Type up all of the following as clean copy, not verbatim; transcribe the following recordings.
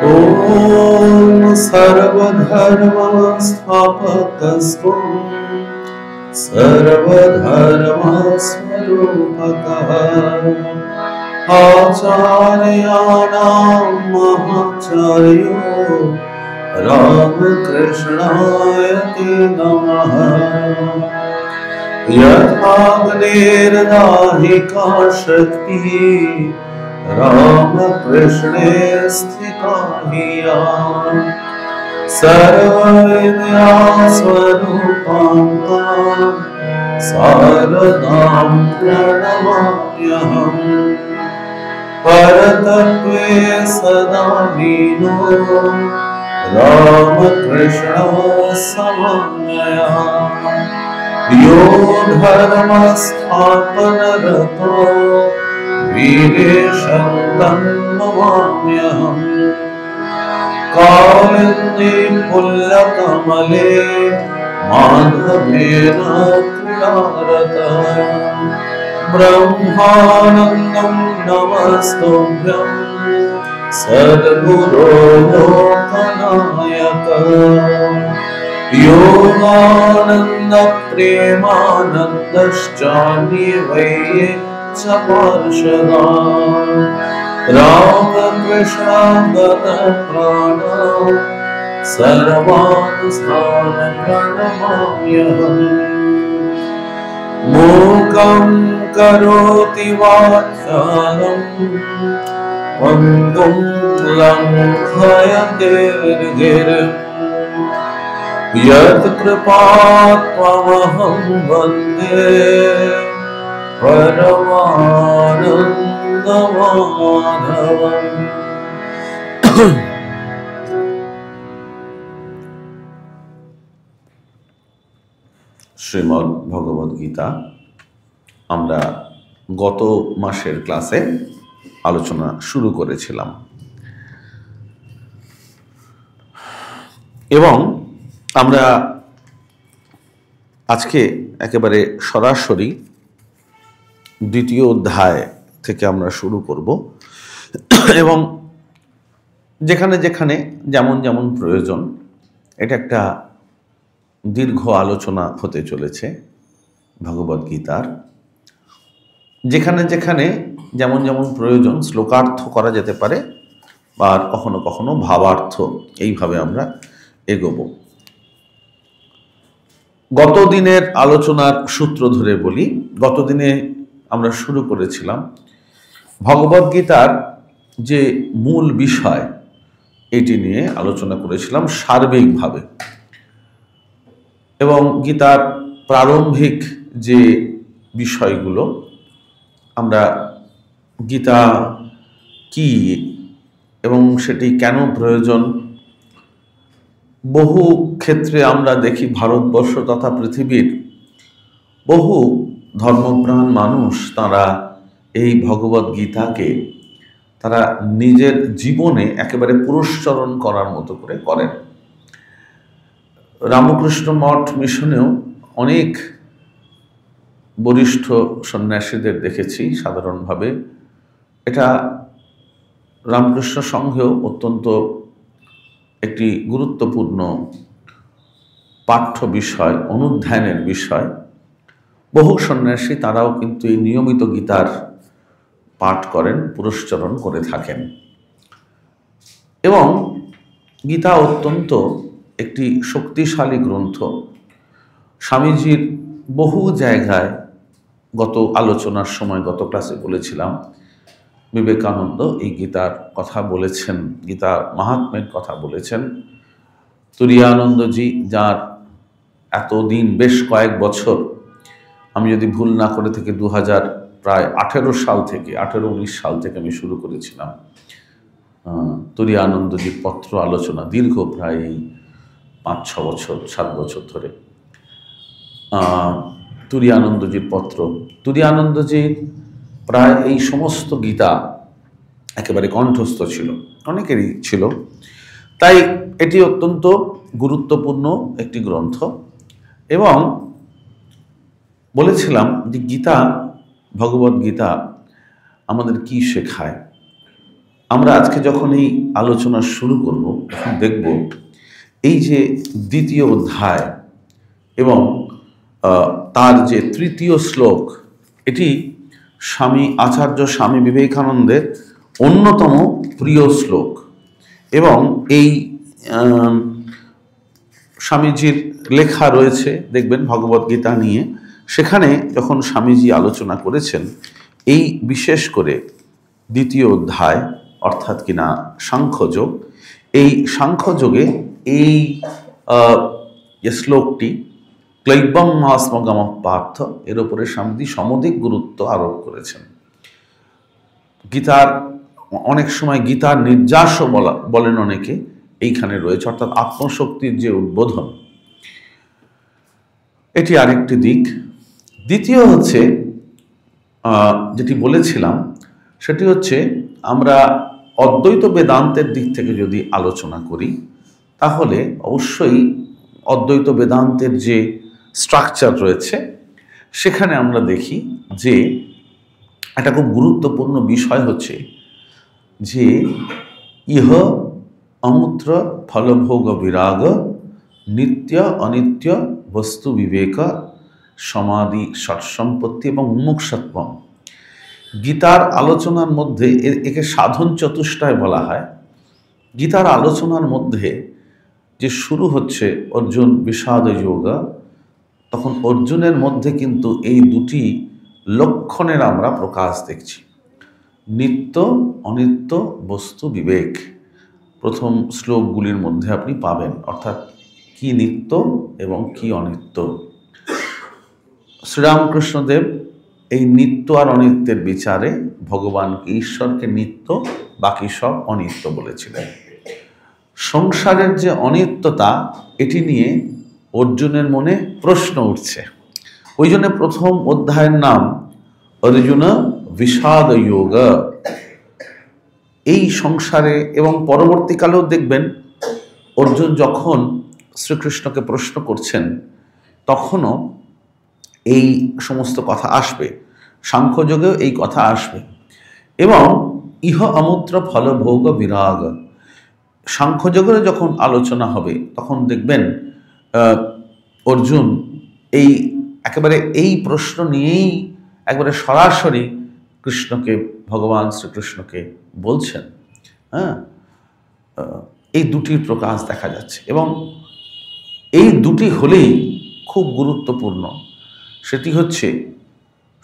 ॐ सर्वधर्मस्थापकस्त्वं सर्वधर्मस्वरूपकः आचार्याणां महाचार्यो रामकृष्णाय ते नमः। यथाग्नेर्दाहिका शक्तिः रामकृष्णे स्थिता हि या सर्वविद्यास्वरूपां तां शारदां प्रणमाम्यहम्। परतत्त्वे सदा लीनो रामकृष्णो समन्वयः। यो धर्मस्थापनरतो वीरेशं तं नमाम्यहम्। कालिन्दे पुल्लकमले माधवेन क्रीडारतः ब्रह्मानन्दं नमस्तुभ्यं सद्गुरो लोकनायक। योगानन्द प्रेमानन्दश्चान्ये च पार्षदा रामकृष्णागतप्राण सर्वान् प्रणमाम्यहम्। मूकं करोति वाचालं पङ्गुं लङ्घयते गिरिं यत्कृपात्महं वन्दे परमानन्दमाधवम्। শ্রীমদ্ ভগবদ গীতা আমরা গত মাসের ক্লাসে আলোচনা শুরু করেছিলাম এবং আমরা আজকে একেবারে সরাসরি দ্বিতীয় অধ্যায় থেকে আমরা শুরু করব এবং যেখানে যেখানে যেমন যেমন প্রয়োজন এটা একটা দীর্ঘ আলোচনা হতে চলেছে ভগবদ গীতার। যেখানে যেখানে যেমন যেমন প্রয়োজন শ্লোকার্থ করা যেতে পারে বা কখনো কখনো ভাবার্থ, এইভাবে আমরা এগোবো। গত দিনের আলোচনার সূত্র ধরে বলি, গত দিনে আমরা শুরু করেছিলাম ভগবদ গীতার যে মূল বিষয় এটি নিয়ে আলোচনা করেছিলাম সার্বিকভাবে এবং গীতার প্রারম্ভিক যে বিষয়গুলো, আমরা গীতা কি এবং সেটি কেন প্রয়োজন, বহু ক্ষেত্রে আমরা দেখি ভারতবর্ষ তথা পৃথিবীর বহু ধর্মপ্রাণ মানুষ তারা এই ভগবদ গীতাকে তারা নিজের জীবনে একেবারে পুরস্চরণ করার মতো করে করেন। রামকৃষ্ণ মঠ মিশনেও অনেক বরিষ্ঠ সন্ন্যাসীদের দেখেছি সাধারণভাবে। এটা রামকৃষ্ণ সংঘেও অত্যন্ত একটি গুরুত্বপূর্ণ পাঠ্য বিষয়, অনুধ্যানের বিষয়। বহু সন্ন্যাসী তারাও কিন্তু এই নিয়মিত গীতার পাঠ করেন, পুরস্চরণ করে থাকেন এবং গীতা অত্যন্ত একটি শক্তিশালী গ্রন্থ। স্বামীজির বহু জায়গায় গত আলোচনার সময়, গত ক্লাসে বলেছিলাম, বিবেকানন্দ এই গীতার কথা বলেছেন, গীতার মাহাত্ম্যের কথা বলেছেন। তুরীয়ানন্দজি, যার এতদিন বেশ কয়েক বছর, আমি যদি ভুল না করে থেকে 2018 সাল থেকে 18-19 সাল থেকে আমি শুরু করেছিলাম তুরীয়ানন্দজির পত্র আলোচনা, দীর্ঘ প্রায় 5-6 বছর 7 বছর ধরে তুরীয়ানন্দজির পত্র। তুরীয়ানন্দজির প্রায় এই সমস্ত গীতা একেবারে কণ্ঠস্থ ছিল, অনেকেরই ছিল, তাই এটি অত্যন্ত গুরুত্বপূর্ণ একটি গ্রন্থ। এবং বলেছিলাম যে গীতা, ভগবদ গীতা আমাদের কি শেখায়। আমরা আজকে যখন এই আলোচনা শুরু করব তখন দেখব এই যে দ্বিতীয় অধ্যায় এবং তার যে তৃতীয় শ্লোক, এটি আচার্য স্বামী বিবেকানন্দের অন্যতম প্রিয় শ্লোক। এবং এই স্বামীজির লেখা রয়েছে দেখবেন ভগবদ্গীতা নিয়ে, সেখানে যখন স্বামীজি আলোচনা করেছেন এই বিশেষ করে দ্বিতীয় অধ্যায় অর্থাৎ কিনা সাংখ্যযোগ, এই সাংখ্যযোগে এই যে শ্লোকটি ক্লৈবং মাস্মগম পার্থ, এর উপরে স্বামীজি সমধিক গুরুত্ব আরোপ করেছেন। গীতার অনেক সময় গীতার নির্যাসও বলেন অনেকে এইখানে রয়েছে, অর্থাৎ আত্মশক্তির যে উদ্বোধন, এটি আরেকটি দিক। দ্বিতীয় হচ্ছে যেটি বলেছিলাম সেটি হচ্ছে আমরা অদ্বৈত বেদান্তের দিক থেকে যদি আলোচনা করি তাহলে অবশ্যই অদ্বৈত বেদান্তের যে স্ট্রাকচার রয়েছে সেখানে আমরা দেখি যে একটা খুব গুরুত্বপূর্ণ বিষয় হচ্ছে যে ইহ অমূত্র ফলভোগ বিরাগ নিত্য অনিত্য বস্তু বিবেক সমাধি ষটসম্পত্তি এবং মুমুক্ষুত্বম। গীতার আলোচনার মধ্যে একে সাধন চতুষ্টয় বলা হয়। গীতার আলোচনার মধ্যে যে শুরু হচ্ছে অর্জুন বিষাদ যোগা, তখন অর্জুনের মধ্যে কিন্তু এই দুটি লক্ষণের আমরা প্রকাশ দেখছি। নিত্য অনিত্য বস্তু বিবেক প্রথম শ্লোকগুলির মধ্যে আপনি পাবেন, অর্থাৎ কি নিত্য এবং কি অনিত্য। শ্রীরামকৃষ্ণদেব এই নিত্য আর অনিত্যের বিচারে ভগবানকে, ঈশ্বরকে নিত্য, বাকি সব অনিত্য বলেছিলেন। সংসারের যে অনিত্যতা, এটি নিয়ে অর্জুনের মনে প্রশ্ন উঠছে। ওই জন্য প্রথম অধ্যায়ের নাম অর্জুন বিষাদ যোগ। এই সংসারে এবং পরবর্তীকালেও দেখবেন অর্জুন যখন শ্রীকৃষ্ণকে প্রশ্ন করছেন তখনও এই সমস্ত কথা আসবে, সাংখ্যযোগেও এই কথা আসবে। এবং ইহ অমূত্র ফলভোগ বিরাগ, সাংখ্যযোগের যখন আলোচনা হবে তখন দেখবেন অর্জুন একেবারে এই প্রশ্ন নিয়েই একবারে সরাসরি কৃষ্ণকে, ভগবান শ্রীকৃষ্ণকে বলছেন। এই দুটির প্রকাশ দেখা যাচ্ছে এবং এই দুটি হলেই খুব গুরুত্বপূর্ণ। সেটি হচ্ছে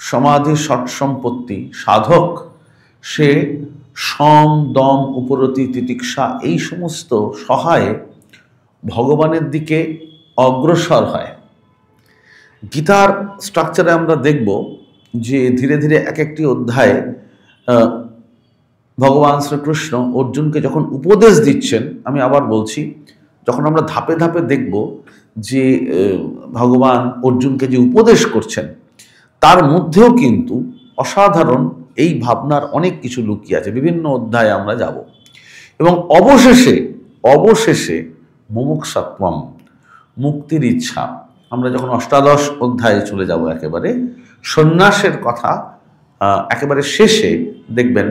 সমাধি ষটসম্পত্তি। সাধক সে সম দম উপরতি তিতিক্ষা এই সমস্ত সহায়ে ভগবানের দিকে অগ্রসর হয়। গীতার স্ট্রাকচারে আমরা দেখব যে ধীরে ধীরে এক একটি অধ্যায়ে ভগবান শ্রীকৃষ্ণ অর্জুনকে যখন উপদেশ দিচ্ছেন, আমি আবার বলছি, যখন আমরা ধাপে ধাপে দেখব যে ভগবান অর্জুনকে যে উপদেশ করছেন তার মধ্যেও কিন্তু অসাধারণ এই ভাবনার অনেক কিছু লুকিয়ে আছে। বিভিন্ন অধ্যায়ে আমরা যাব এবং অবশেষে মুমুক্ষুত্বম, মুক্তির ইচ্ছা। আমরা যখন অষ্টাদশ অধ্যায়ে চলে যাব একেবারে সন্ন্যাসের কথা একেবারে শেষে দেখবেন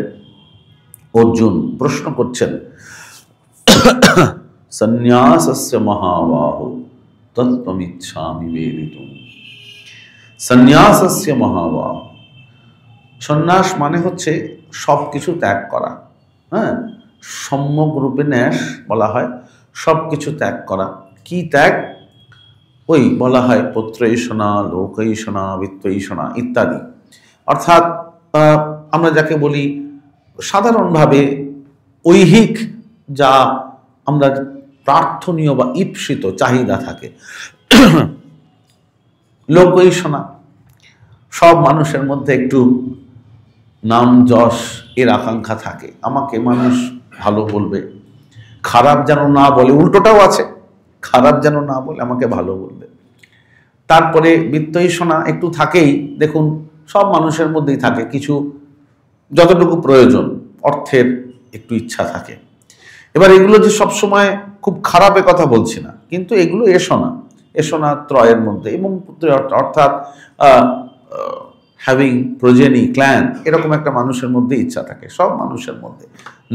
অর্জুন প্রশ্ন করছেন সন্ন্যাসস্য মহাবাহো তত্ত্বমিচ্ছামি বেদিতুম। সন্ন্যাসস্য মহাবাহো, সন্ন্যাস মানে হচ্ছে সব কিছু ত্যাগ করা। সম্যক রূপে ন্যাস বলা হয়, সব কিছু ত্যাগ করা। কি ত্যাগ? ওই বলা হয় পত্রৈষণা, লোকৈষণা, বিত্তৈষণা ইত্যাদি। অর্থাৎ আমরা যাকে বলি সাধারণভাবে ঐহিক যা আমরা প্রার্থনীয় বা ঈপ্সিত চাহিদা থাকে। লোকৈষণা, সব মানুষের মধ্যে একটু নাম যশ এর আকাঙ্ক্ষা থাকে, আমাকে মানুষ ভালো বলবে, খারাপ যেন না বলে। উল্টোটাও আছে, খারাপ যেন না বলে, আমাকে ভালো বলবে। তারপরে বিত্তৈষণা একটু থাকেই, দেখুন সব মানুষের মধ্যেই থাকে কিছু, যতটুকু প্রয়োজন অর্থের একটু ইচ্ছা থাকে। এবার এগুলো যে সবসময় খুব খারাপের কথা বলছি না, কিন্তু এগুলো এসোনা ত্রয়ের মধ্যে এবং অর্থাৎ হ্যাভিং প্রোজেনি ক্ল্যান, এরকম একটা মানুষের মধ্যে ইচ্ছা থাকে, সব মানুষের মধ্যে,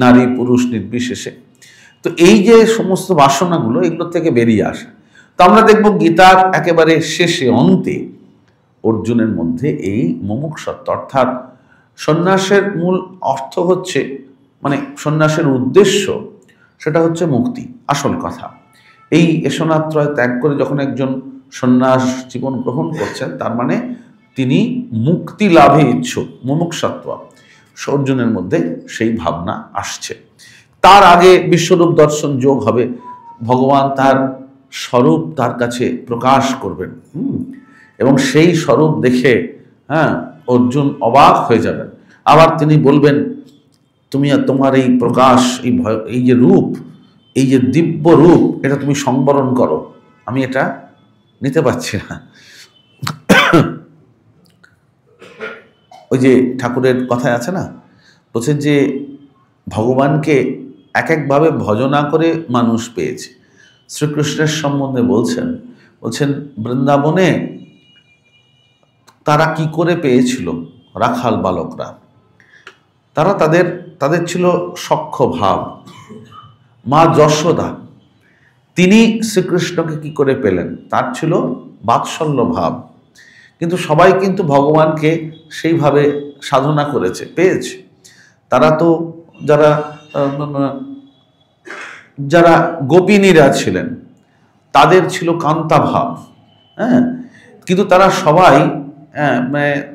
নারী পুরুষ নির্বিশেষে। তো এই যে সমস্ত বাসনাগুলো, এগুলোর থেকে বেরিয়ে আসে। তো আমরা দেখব গীতার একেবারে শেষে অন্তে অর্জুনের মধ্যে এই মুমুক্ষুত্ব, অর্থাৎ সন্ন্যাসের মূল অর্থ হচ্ছে, মানে সন্ন্যাসের উদ্দেশ্য সেটা হচ্ছে মুক্তি, আসল কথা। এই এষণাত্রয় ত্যাগ করে যখন একজন সন্ন্যাস জীবন গ্রহণ করছেন, তার মানে তিনি মুক্তি লাভে ইচ্ছুক, মুমুক্ষুত্ব অর্জুনের মধ্যে সেই ভাবনা আসছে। তার আগে বিশ্বরূপ দর্শন যোগ হবে, ভগবান তার স্বরূপ তার কাছে প্রকাশ করবেন, এবং সেই স্বরূপ দেখে অর্জুন অবাক হয়ে যাবেন। আবার তিনি বলবেন, তুমি তোমার এই প্রকাশ, এই যে রূপ, এই যে দিব্য রূপ, এটা তুমি সংবরণ করো, আমি এটা নিতে পারছি না। ওই যে ঠাকুরের কথায় আছে না, বলছেন যে ভগবানকে এক একভাবে ভজনা করে মানুষ পেয়েছে। শ্রীকৃষ্ণের সম্বন্ধে বলছেন বৃন্দাবনে তারা কি করে পেয়েছিল, রাখাল বালকরা, তারা তাদের ছিল সখ্য ভাব। মা যশোদা, তিনি শ্রীকৃষ্ণকে কি করে পেলেন, তার ছিল বাৎসল্য ভাব। কিন্তু সবাই কিন্তু ভগবানকে সেইভাবে সাধনা করেছে, পেয়েছে। তারা তো যারা গোপিনীরা ছিলেন, তাদের ছিল কান্তা ভাব, কিন্তু তারা সবাই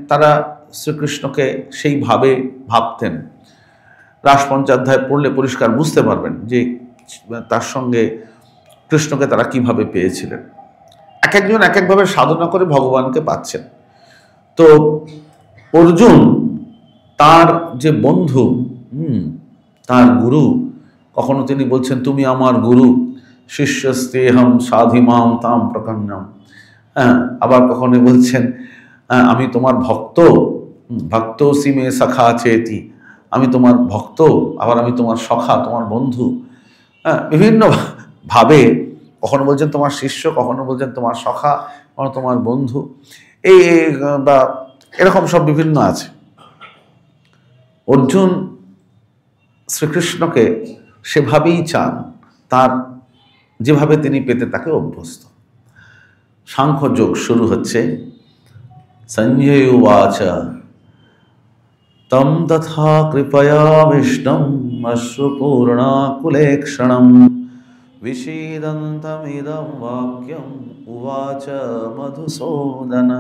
তারা শ্রীকৃষ্ণকে সেইভাবে ভাবতেন। রাসপঞ্চাধ্যায় পড়লে পরিষ্কার বুঝতে পারবেন যে তার সঙ্গে কৃষ্ণকে তারা কিভাবে পেয়েছিলেন। এক একজন এক একভাবে সাধনা করে ভগবানকে পাচ্ছেন। তো অর্জুন তার যে বন্ধু, তার গুরু, কখনো তিনি বলছেন তুমি আমার গুরু, শিষ্যস্তেহম সাধিমাম তাম প্রকন্যম, আবার কখনো বলছেন আমি তোমার ভক্ত, ভক্তোসি মে সখা চেতি, আমি তোমার ভক্ত, আবার আমি তোমার সখা, তোমার বন্ধু। বিভিন্ন ভাবে কখনো বলছেন তোমার শিষ্য, কখনো বলছেন তোমার সখা, কখনো তোমার বন্ধু, এই বা এরকম সব বিভিন্ন আছে। অর্জুন শ্রীকৃষ্ণকে সেভাবেই চান, তার যেভাবে তিনি পেতে তাকে অভ্যস্ত। সাংখ্য যোগ শুরু হচ্ছে। সঞ্জয় উবাচ তম তথা কৃপয়াভীষ্টম অশ্রুপূর্ণাকুলেক্ষণম বিষীদন্তমিদম বাক্যম উবাচ মধুসূদন।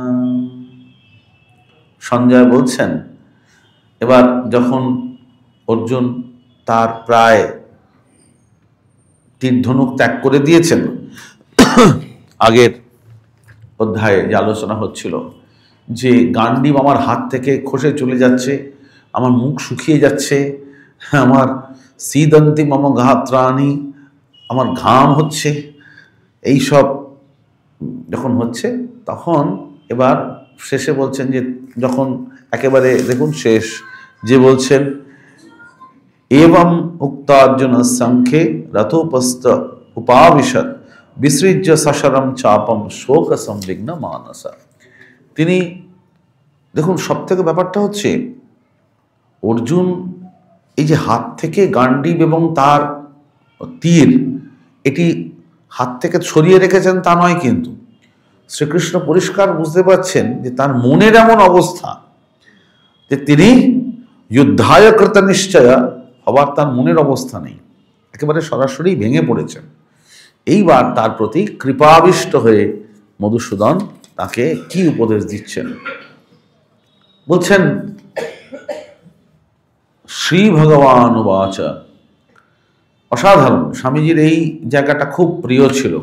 সঞ্জয় বলছেন, এবার যখন অর্জুন তার প্রায় তীর-ধনুক ত্যাগ করে দিয়েছেন, আগের অধ্যায়ে যে আলোচনা হচ্ছিল যে গান্ডীব আমার হাত থেকে খসে চলে যাচ্ছে, আমার মুখ শুকিয়ে যাচ্ছে, আমার সিদন্তি মম গাত্রাণি, আমার ঘাম হচ্ছে, এই সব যখন হচ্ছে, তখন এবার শেষে বলছেন যে যখন একেবারে দেখুন শেষ, যে বলছেন এবং উক্তার্জুন সংখ্যে রথোপস্থ উপাবিশত বিসৃজ্য সশরম চাপম শোক সংবিঘ্ন মানস। তিনি দেখুন, সব থেকে ব্যাপারটা হচ্ছে অর্জুন এই যে হাত থেকে গান্ডীব এবং তার তীর, এটি হাত থেকে ছড়িয়ে রেখেছেন তা নয়, কিন্তু শ্রীকৃষ্ণ পরিষ্কার বুঝতে পারছেন যে তার মনের এমন অবস্থা যে তিনি যুদ্ধায় কৃত নিশ্চয় হবার তার মনের অবস্থা নেই, একেবারে সরাসরি ভেঙে পড়েছেন। এইবার তার প্রতি কৃপাবিষ্ট হয়ে মধুসূদন তাকে কি উপদেশ দিচ্ছেন, বলছেন শ্রী ভগবান উবাচ। অসাধারণ, স্বামীজির এই জায়গাটা খুব প্রিয় ছিল।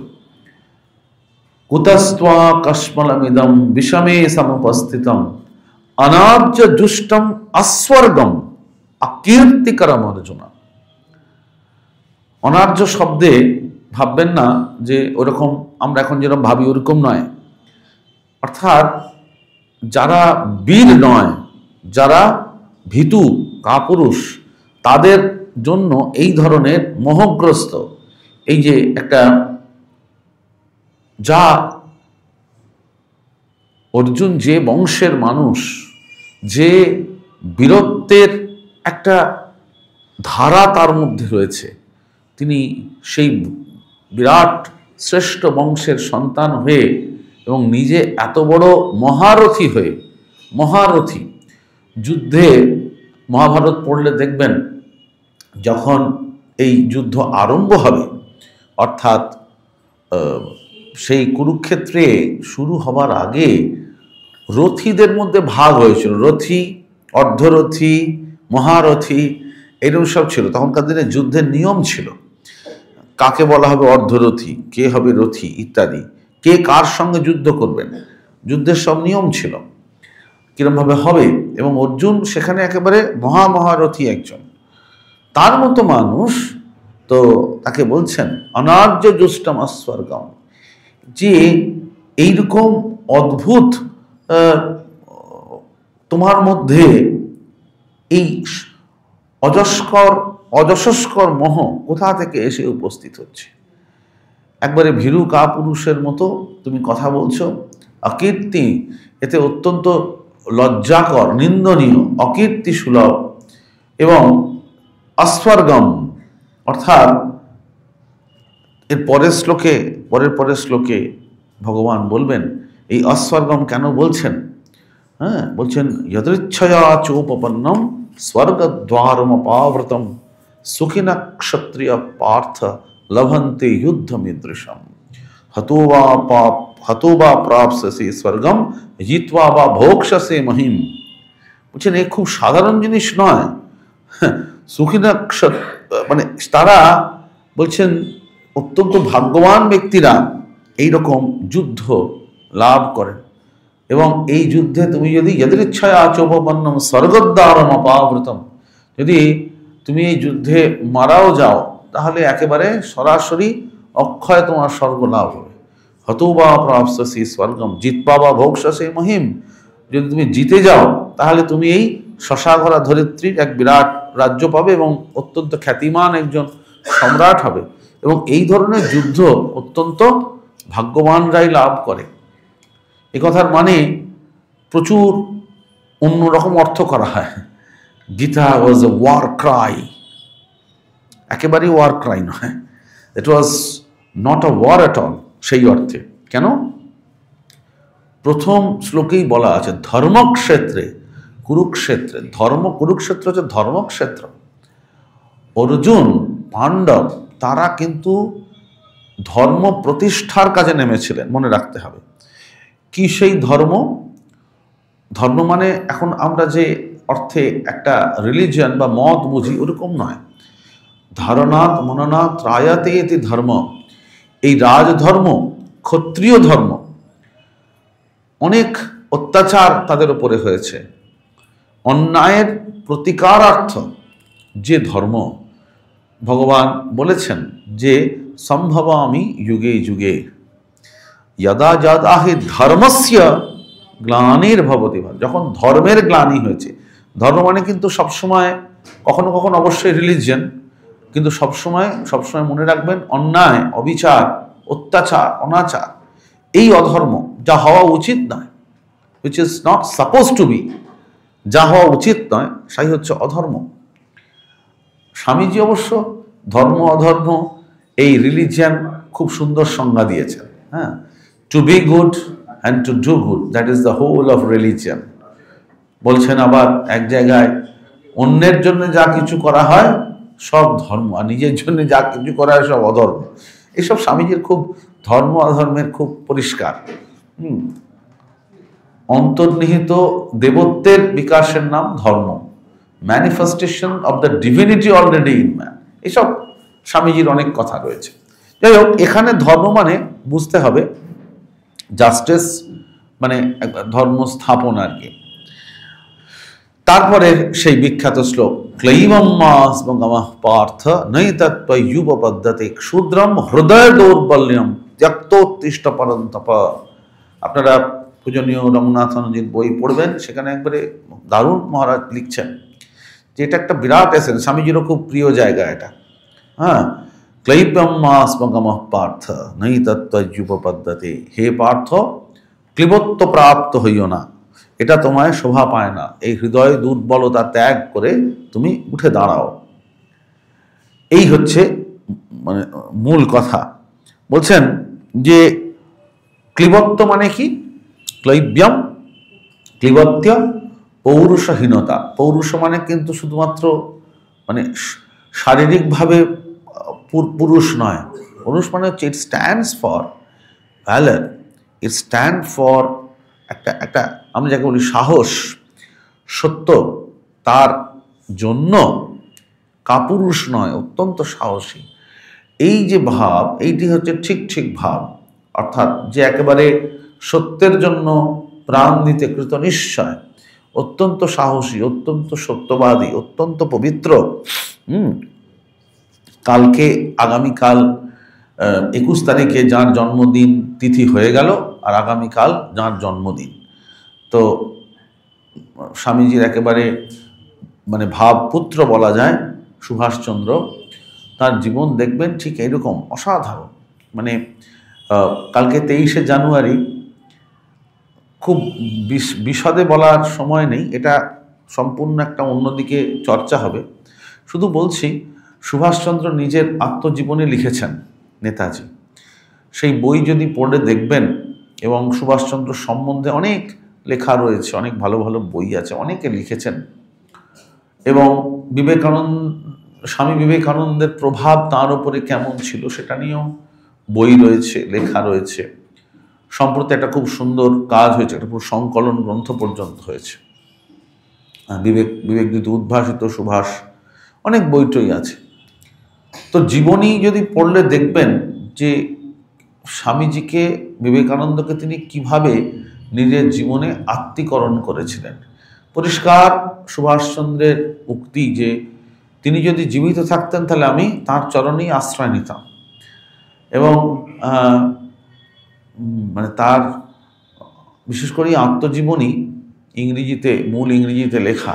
কুতস্ত্বা কস্মলমিদম বিষমে সমুপস্থিতম অনার্য দুষ্টম অস্বর্গম অকীর্তিকরম অর্জুন। অনার্য শব্দে ভাববেন না যে ওরকম আমরা এখন যেরকম ভাবি ওরকম নয়, অর্থাৎ যারা বীর নয়, যারা ভীতু কাপুরুষ, তাদের জন্য এই ধরনের মোহগ্রস্ত, এই যে একটা, যা অর্জুন যে বংশের মানুষ, যে বীরত্বের একটা ধারা তার মধ্যে রয়েছে। তিনি সেই বিরাট শ্রেষ্ঠ বংশের সন্তান হয়ে এবং নিজে এত বড় মহারথী হয়ে, মহারথী যুদ্ধে, মহাভারত পড়লে দেখবেন যখন এই যুদ্ধ আরম্ভ হবে, অর্থাৎ সেই কুরুক্ষেত্রে শুরু হবার আগে রথীদের মধ্যে ভাগ হয়েছিল, রথী, অর্ধরথী, মহারথী, এরকম সব ছিল। তখনকার দিনে যুদ্ধের নিয়ম ছিল, কাকে বলা হবে অর্ধরথী, কে হবে রথী ইত্যাদি, কে কার সঙ্গে যুদ্ধ করবেন, যুদ্ধের সব নিয়ম ছিল কিরমভাবে হবে। এবং অর্জুন সেখানে একেবারে মহারথী একজন, তার মতো মানুষ। তো তাকে বলছেন অনার্য জুষ্টম অস্বর্গম, যে এইরকম অদ্ভুত তোমার মধ্যে এই অজস্কর মোহ কোথা থেকে এসে উপস্থিত হচ্ছে। একবারে ভীরু কাপুরুষের মতো তুমি কথা বলছো, অকীর্তি, এতে অত্যন্ত লজ্জাকর, নিন্দনীয়, অকীর্তি সুলভ। এবং অস্বর্গম, অর্থাৎ এর পরের শ্লোকে ভগবান বলবেন এই অস্বর্গম কেন বলছেন। হ্যাঁ, বলছেন যদৃচ্ছয়া চোপপন্নম স্বর্গদ্বারমপাবৃতম সুখিনা ক্ষত্রিয় পার্থ লভন্তে যুদ্ধমিদৃশম হতো বা প্রাপ্স্যসি স্বর্গম জিত্বা বা ভোক্ষ্যসে মহিম। বলছেন এ খুব সাধারণ জিনিস নয়। সুখিনা মানে তারা বলছেন অত্যন্ত ভাগ্যবান ব্যক্তিরা এইরকম যুদ্ধ লাভ করেন। এবং এই যুদ্ধে তুমি যদি যদৃচ্ছয়া আচোপন্নম স্বর্গদ্বারম অপাবৃতম, যদি তুমি এই যুদ্ধে মারাও যাও তাহলে একেবারে সরাসরি অক্ষয় তোমার স্বর্গ লাভ হবে। হতো বা প্রাপ্স্যসি স্বর্গম জিত্বা বা ভোক্ষ্যসে মহিম, যদি তুমি জিতে যাও তাহলে তুমি এই শশাঘরা ধরিত্রীর এক বিরাট রাজ্য পাবে এবং অত্যন্ত খ্যাতিমান একজন সম্রাট হবে। এবং এই ধরনের যুদ্ধ অত্যন্ত ভাগ্যবানরাই লাভ করে। এ কথার মানে প্রচুর অন্যরকম অর্থ করা হয়। Gita was a war cry, একেবারেই ওয়ার ক্রাই নয়, it was not a war at all সেই অর্থে। কেন? প্রথম শ্লোকেই বলা আছে ধর্মক্ষেত্রে, কুরুক্ষেত্রে, কুরুক্ষেত্র হচ্ছে ধর্মক্ষেত্র। অর্জুন, পাণ্ডব তারা কিন্তু ধর্ম প্রতিষ্ঠার কাজে নেমেছিলেন, মনে রাখতে হবে। কি সেই ধর্ম? ধর্ম মানে এখন আমরা যে অর্থে একটা রিলিজিয়ন বা মত বুঝি ওরকম নয়। ধারণাৎ মননাৎ ত্রায়াতে ইতি ধর্ম, এই রাজধর্ম, ক্ষত্রিয় ধর্ম, অনেক অত্যাচার তাদের উপরে হয়েছে, অন্যায়ের প্রতিকারার্থ যে ধর্ম, ভগবান বলেছেন যে সম্ভবামি যুগে যুগে যদা যদা হি ধর্মস্য গ্লানির্ভবতি, যখন ধর্মের গ্লানি হয়েছে। ধর্ম মানে কিন্তু সবসময়, কখনো কখনো অবশ্যই রিলিজিয়ন, কিন্তু সবসময় মনে রাখবেন অন্যায়, অবিচার, অত্যাচার, অনাচার, এই অধর্ম যা হওয়া উচিত নয়, which is not suppose to be, যা হওয়া উচিত নয় সেই হচ্ছে অধর্ম। স্বামীজি অবশ্য ধর্ম অধর্ম এই রিলিজিয়ান খুব সুন্দর সংজ্ঞা দিয়েছেন। হ্যাঁ, to be good and to do good, that is the whole of religion. বলছেন আবার এক জায়গায় অন্যের জন্য যা কিছু করা হয় সব ধর্ম, আর নিজের জন্য যা কিছু করা হয় সব অধর্ম। এসব স্বামীজির খুব ধর্ম অধর্মের খুব পরিষ্কার। অন্তর্নিহিত দেবত্বের বিকাশের নাম ধর্ম, manifestation of the divinity already in man, এসব স্বামীজির অনেক কথা রয়েছে। যাই হোক, এখানে ধর্ম মানে বুঝতে হবে জাস্টিস, মানে ধর্ম স্থাপন আর কি। তারপরে সেই বিখ্যাত শ্লোক ক্লৈবম্মাস্মগমঃ পার্থ নৈতৎপয়ুপপদ্যতে ক্ষুদ্রম হৃদয় দৌর্বল্যম ত্যক্তোত্তিষ্ঠ পরন্তপ। আপনারা পূজনীয় রঙ্গনাথনজির বই পড়বেন, সেখানে একবারে দারুণ মহারাজ লিখছেন যে এটা একটা বিরাট এসেন্স, স্বামীজিরও খুব প্রিয় জায়গা এটা। হ্যাঁ, ক্লৈবম্মাস্মগমঃ পার্থ নৈতৎপয়ুপপদ্যতে, হে পার্থ ক্লিবত্ব প্রাপ্ত হইও না, এটা তোমায় শোভা পায় না, এই হৃদয় দুর্বলতা ত্যাগ করে তুমি উঠে দাঁড়াও। এই হচ্ছে মানে মূল কথা। বলছেন যে ক্লীবত্ব মানে কি? ক্লৈব্যম, ক্লীবত্য, পৌরুষহীনতা। পৌরুষ মানে কিন্তু শুধুমাত্র মানে শারীরিকভাবে পুরুষ নয়। পুরুষ মানে হচ্ছে it stands for valour, it stand for একটা একটা আমরা যাকে বলি সাহস, সত্য, তার জন্য কাপুরুষ নয়, অত্যন্ত সাহসী। এই যে ভাব, এইটি হচ্ছে ঠিক ঠিক ভাব, অর্থাৎ যে একেবারে সত্যের জন্য প্রাণ দিতে কৃতনিশ্চয়, অত্যন্ত সাহসী, অত্যন্ত সত্যবাদী, অত্যন্ত পবিত্র। কালকে আগামীকাল 21 তারিখে যার জন্মদিন তিথি হয়ে গেল, আর আগামীকাল যার জন্মদিন। তো স্বামীজির একেবারে মানে ভাবপুত্র বলা যায় সুভাষচন্দ্র, তার জীবন দেখবেন ঠিক এইরকম অসাধারণ। মানে কালকে 23শে জানুয়ারি, খুব বিশদে বলার সময় নেই, এটা সম্পূর্ণ একটা অন্যদিকে চর্চা হবে। শুধু বলছি সুভাষচন্দ্র নিজের আত্মজীবনী লিখেছেন, নেতাজি। সেই বই যদি পড়ে দেখবেন, এবং সুভাষচন্দ্র সম্বন্ধে অনেক লেখা রয়েছে, অনেক ভালো ভালো বই আছে, অনেকে লিখেছেন। এবং স্বামী বিবেকানন্দের প্রভাব তার উপরে কেমন ছিল সেটা নিয়েও বই রয়েছে, লেখা রয়েছে। সম্প্রতি একটা খুব সুন্দর কাজ হয়েছে, একটা পুরো সংকলন গ্রন্থ পর্যন্ত হয়েছে, বিবেকদূত, উদ্ভাসিত সুভাষ, অনেক বইটই আছে। তো জীবনী যদি পড়লে দেখবেন যে স্বামীজিকে, বিবেকানন্দকে তিনি কিভাবে নিজের জীবনে আত্মীকরণ করেছিলেন। পরিষ্কার সুভাষচন্দ্রের উক্তি যে তিনি যদি জীবিত থাকতেন তাহলে আমি তার চরণেই আশ্রয় নিতাম। এবং মানে তার বিশেষ করে আত্মজীবনী ইংরেজিতে, মূল ইংরেজিতে লেখা,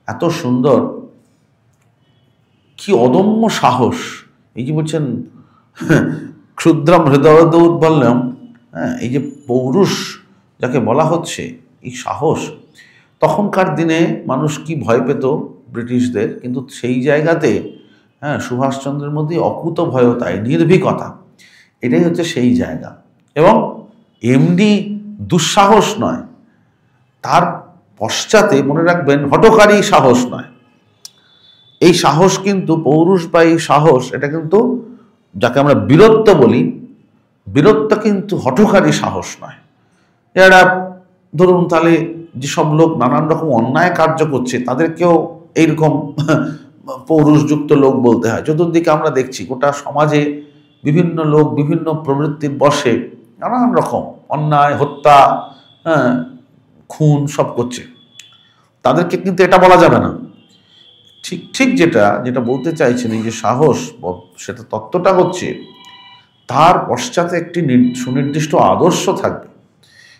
এত সুন্দর, কি অদম্য সাহস। এই যে বলছেন ক্ষুদ্রম হৃদয় দৌর্বল্যম, হ্যাঁ, এই যে পৌরুষ যাকে বলা হচ্ছে, এই সাহস। তখনকার দিনে মানুষ কি ভয় পেত ব্রিটিশদের, কিন্তু সেই জায়গাতে হ্যাঁ সুভাষচন্দ্রের মধ্যে অকুতভয়তা, নির্ভীকতা, এটাই হচ্ছে সেই জায়গা। এবং এমনি দুঃসাহস নয়, তার পশ্চাতে মনে রাখবেন হঠকারী সাহস নয়। এই সাহস কিন্তু পৌরুষ বা এই সাহস, এটা কিন্তু যাকে আমরা বীরত্ব বলি, বীরত্ব কিন্তু হঠকারী সাহস নয়। এরা ধরুন তাহলে যেসব লোক নানান রকম অন্যায় কার্য করছে তাদেরকেও এইরকম পৌরুষযুক্ত লোক বলতে হয়। চতুর্দিকে আমরা দেখছি গোটা সমাজে বিভিন্ন লোক বিভিন্ন প্রবৃত্তির বশে নানান রকম অন্যায়, হত্যা, হ্যাঁ, খুন সব করছে, তাদেরকে কিন্তু এটা বলা যাবে না। ঠিক ঠিক যেটা যেটা বলতে চাইছেন এই যে সাহস, সেটা তত্ত্বটা হচ্ছে তার পশ্চাতে একটি সুনির্দিষ্ট আদর্শ থাকবে,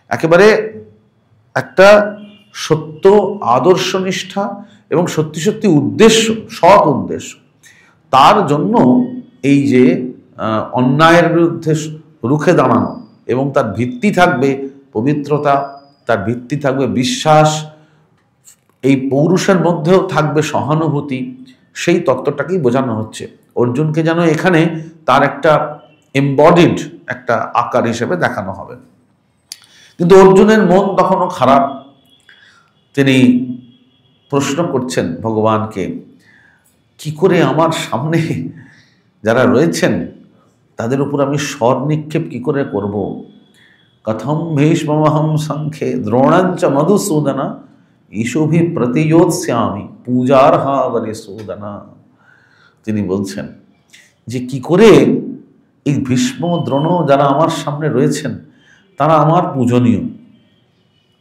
একেবারে একটা সত্য আদর্শনিষ্ঠা এবং সত্যি সত্যি উদ্দেশ্য, সৎ উদ্দেশ্য। তার জন্য এই যে অন্যায়ের বিরুদ্ধে রুখে দাঁড়ানো, এবং তার ভিত্তি থাকবে পবিত্রতা, তার ভিত্তি থাকবে বিশ্বাস, এই পৌরুষের মধ্যেও থাকবে সহানুভূতি। সেই তত্ত্বটাকেই বোঝানো হচ্ছে। অর্জুনকে যেন এখানে তার একটা এমবডিড একটা আকার হিসেবে দেখানো হবে। কিন্তু অর্জুনের মন তখনও খারাপ। তিনি প্রশ্ন করছেন ভগবানকে, কি করে আমার সামনে যারা রয়েছেন তাদের উপর আমি স্বর নিক্ষেপ কি করে করব। কথম ভীষ্মহম সংখ্যে দ্রোণাঞ্চ মধুসূদনা ঈশোভি প্রতিযোৎস্যামি পূজার্হা বলিসূদনা। তিনি বলছেন যে কি করে এই ভীষ্ম, দ্রোণ যারা আমার সামনে রয়েছেন তারা আমার পূজনীয়।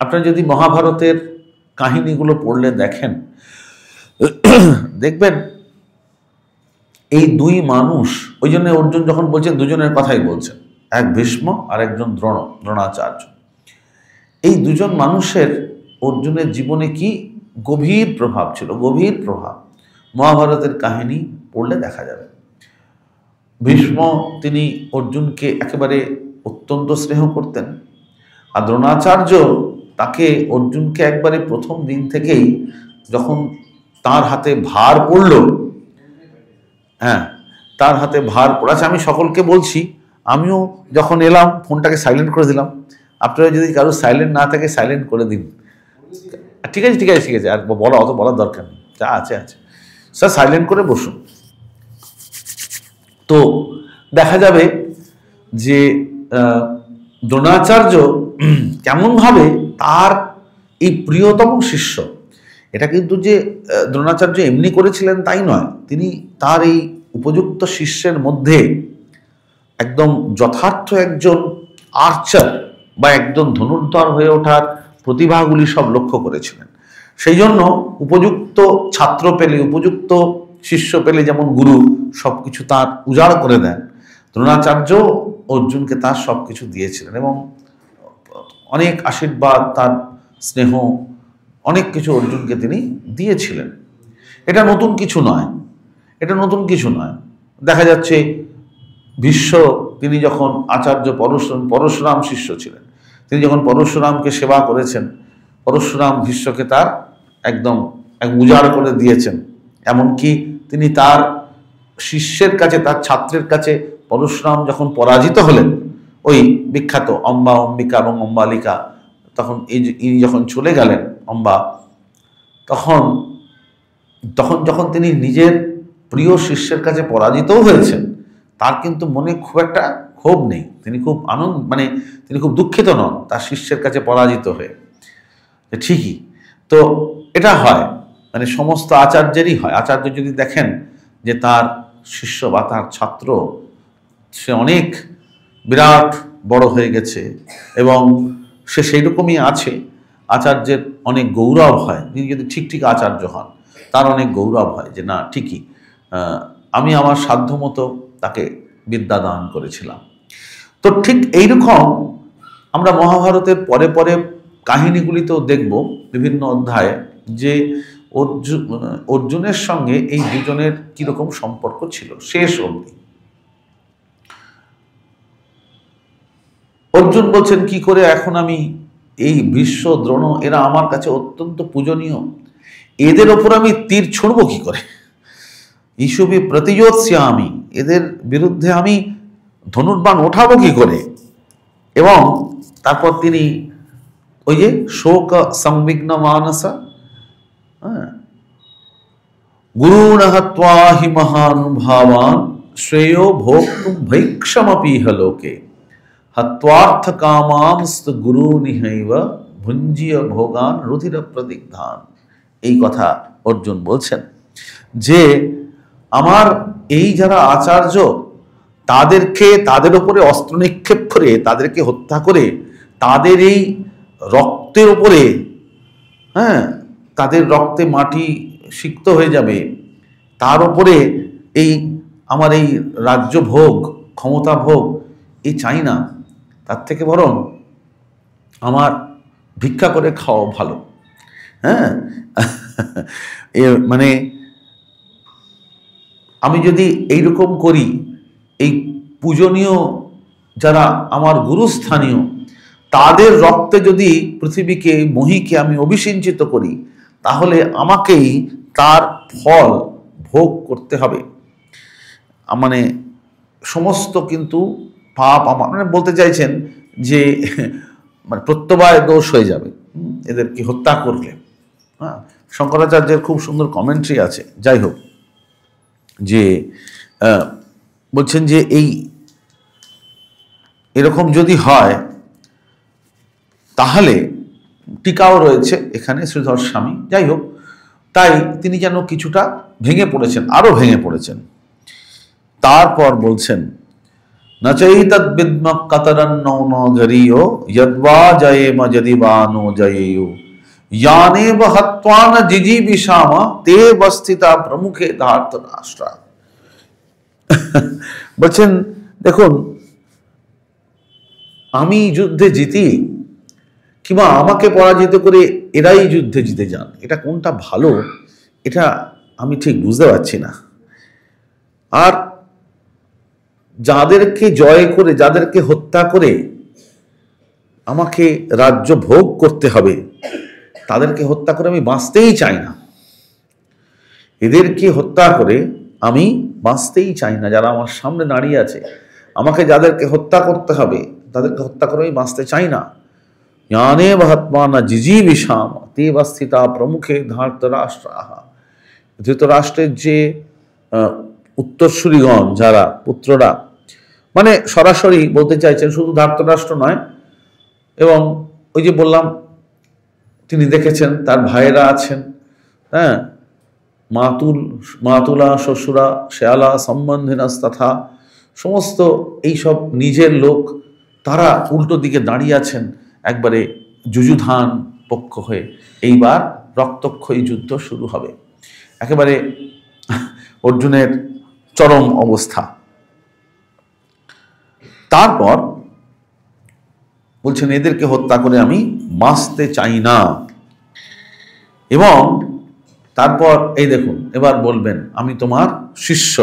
আপনারা যদি মহাভারতের কাহিনীগুলো পড়লে দেখেন, দেখবেন এই দুই মানুষ, ওই জন্য অর্জুন যখন বলছেন দুজনের কথাই বলছেন, এক ভীষ্ম আর একজন দ্রোণাচার্য। এই দুজন মানুষের অর্জুনের জীবনে কি গভীর প্রভাব ছিল, গভীর প্রভাব মহাভারতের কাহিনী পড়লে দেখা যাবে। ভীষ্ম তিনি অর্জুনকে একেবারে অত্যন্ত স্নেহ করতেন, আর দ্রোণাচার্য তাকে অর্জুনকে একবারে প্রথম দিন থেকেই যখন তার হাতে ভার পড়ল, হ্যাঁ তার হাতে ভার পড়াছে, আমি সকলকে বলছি, আমিও যখন এলাম ফোনটাকে সাইলেন্ট করে দিলাম। আপনারা যদি কারো সাইলেন্ট না থাকে সাইলেন্ট করে দিন। ঠিক আছে ঠিক আছে ঠিক আছে, আর বলা অত বলার দরকার নেই, যা আছে আছে, স্যার সাইলেন্ট করে বসুন। তো দেখা যাবে যে দ্রোণাচার্য কেমনভাবে তার এই প্রিয়তম শিষ্য, এটা কিন্তু যে দ্রোণাচার্য এমনি করেছিলেন তাই নয়, তিনি তার এই উপযুক্ত শিষ্যের মধ্যে একদম যথার্থ একজন আর্চার বা একজন ধনুর্ধর হয়ে ওঠার প্রতিভাগুলি সব লক্ষ্য করেছিলেন। সেই জন্য উপযুক্ত ছাত্র পেলে, উপযুক্ত শিষ্য পেলে যেমন গুরু সব কিছু তার উজাড় করে দেন, দ্রোণাচার্য অর্জুনকে তার সব কিছু দিয়েছিলেন এবং অনেক আশীর্বাদ, তার স্নেহ, অনেক কিছু অর্জুনকে তিনি দিয়েছিলেন। এটা নতুন কিছু নয়, এটা নতুন কিছু নয়। দেখা যাচ্ছে ভীষ্ম, তিনি যখন আচার্য পরশুরাম শিষ্য ছিলেন, তিনি যখন পরশুরামকে সেবা করেছেন, পরশুরাম ভীষ্মকে তার একদম উজাড় করে দিয়েছেন। এমনকি তিনি তার শিষ্যের কাছে, তার ছাত্রের কাছে পরশুরাম যখন পরাজিত হলেন, ওই বিখ্যাত অম্বা অম্বিকা এবং অম্বালিকা, তখন ইনি যখন চলে গেলেন অম্বা, তখন যখন তিনি নিজের প্রিয় শিষ্যের কাছে পরাজিতও হয়েছেন, তার কিন্তু মনে খুব একটা ক্ষোভ নেই, তিনি খুব তিনি খুব দুঃখিত নন তার শিষ্যের কাছে পরাজিত হয়ে। ঠিকই তো এটা হয়, সমস্ত আচার্যেরই হয়। আচার্য যদি দেখেন যে তার শিষ্য বা তার ছাত্র সে অনেক বিরাট বড় হয়ে গেছে এবং সে সেই রকমই আছে, আচার্যের অনেক গৌরব হয়। তিনি যদি ঠিক ঠিক আচার্য হন, তার অনেক গৌরব হয় যে না ঠিকই, আমি আমার সাধ্যমতো তাকে বিদ্যা দান করেছিলাম। তো ঠিক এইরকম আমরা মহাভারতের পরে পরে কাহিনীগুলিতেও দেখব বিভিন্ন অধ্যায়ে যে অর্জুনের সঙ্গে এই দুজনের কিরকম সম্পর্ক ছিল শেষ অবধি। অর্জুন বলছেন কি করে এখন আমি এই ভীষ্ম দ্রোণ এরা আমার কাছে অত্যন্ত পূজনীয়, এদের ওপর আমি তীর ছুঁড়ব কি করে, ইসুবি প্রতিযোৎস্য, আমি এদের বিরুদ্ধে আমি ধনুর্বাণ ওঠাবো কি করে। এবং তারপর তিনি ওই যে শোক সংবিঘ্ন মানস, গুরুণ হত্বা হি মহানুভাবান শ্রেয় ভোক্তুম ভৈক্ষমপিহ লোকে হত্বার্থ কামাংস্ত গুরু নিহৈব ভুঞ্জিয় ভোগান রুধির প্রদিগ্ধান। এই কথা অর্জুন বলছেন যে আমার এই যারা আচার্য, তাদের উপরে অস্ত্র নিক্ষেপ করে, তাদেরকে হত্যা করে, তাদের এই রক্তের উপরে, তাদের রক্তে মাটি সিক্ত হয়ে যাবে, তার উপরে এই আমার এই রাজ্য ভোগ, ক্ষমতা ভোগ, এই চাই না। তার থেকে বরং আমার ভিক্ষা করে খাওয়া ভালো। আমি যদি এইরকম করি, এই পূজনীয় যারা আমার গুরুস্থানীয়, তাদের রক্তে যদি পৃথিবীকে, মহীকে আমি অভিষিঞ্চিত করি, তাহলে আমাকেই তার ফল ভোগ করতে হবে। সমস্ত কিন্তু পাপ আমার, বলতে চাইছেন যে প্রত্যবায় দোষ হয়ে যাবে এদেরকে হত্যা করলে। শঙ্করাচার্যের খুব সুন্দর কমেন্ট্রি আছে। যাই হোক, যে বলছেন যে এরকম যদি হয় তাহলে, টিকাও রয়েছে এখানে শ্রীধর স্বামী, যাই হোক, তাই তিনি যেন কিছুটা ভেঙে পড়েছেন, আরো ভেঙে পড়েছেন। তারপর বলছেন নচৈতদ বিদ্ম কতরন্নো ন গরীয় যদ্বা জয়েম যদি বা নো জয়েয়ু यानेव हत्वा न जिजीविषाम ते वस्थिता प्रमुखे धार्तराष्ट्रा। বলছেন দেখুন, আমি যুদ্ধে জিতি কিংবা আমাকে পরাজিত করে এরাই যুদ্ধে জিতে যান, এটা কোনটা ভালো, এটা আমি ঠিক বুঝতে পারছি না। আর যাদেরকে জয় করে, যাদেরকে হত্যা করে আমাকে রাজ্য ভোগ করতে হবে, তাদেরকে হত্যা করে আমি বাঁচতেই চাই না। এদেরকে হত্যা করে আমি বাঁচতেই চাই না। যারা আমার সামনে দাঁড়িয়ে আছে, আমাকে যাদেরকে হত্যা করতে হবে তাদেরকে হত্যা করে আমি বাঁচতে চাই না। জ্ঞানে মহাত্মা জিজিবিষাম তেবস্থিতা প্রমুখে ধার্তরাষ্ট্রাহা। ধৃতরাষ্ট্রের যে উত্তরসূরিগণ, যারা পুত্ররা, মানে সরাসরি বলতে চাইছেন শুধু ধার্তরাষ্ট্র নয়, এবং ওই যে বললাম তিনি দেখেছেন তার ভাইয়েরা আছেন, হ্যাঁ, মাতুলা শ্বশুরা শেয়ালা সম্বন্ধীনাস তথা সমস্ত এইসব নিজের লোক, তারা উল্টো দিকে দাঁড়িয়ে আছেন একবারে যুযুধান পক্ষ হয়ে। এইবার রক্তক্ষয়ী যুদ্ধ শুরু হবে, একেবারে অর্জুনের চরম অবস্থা। তারপর বলছেন এদেরকে হত্যা করে আমি বাঁচতে চাই না। এবং তারপর এই দেখুন, এবার বলবেন আমি তোমার শিষ্য।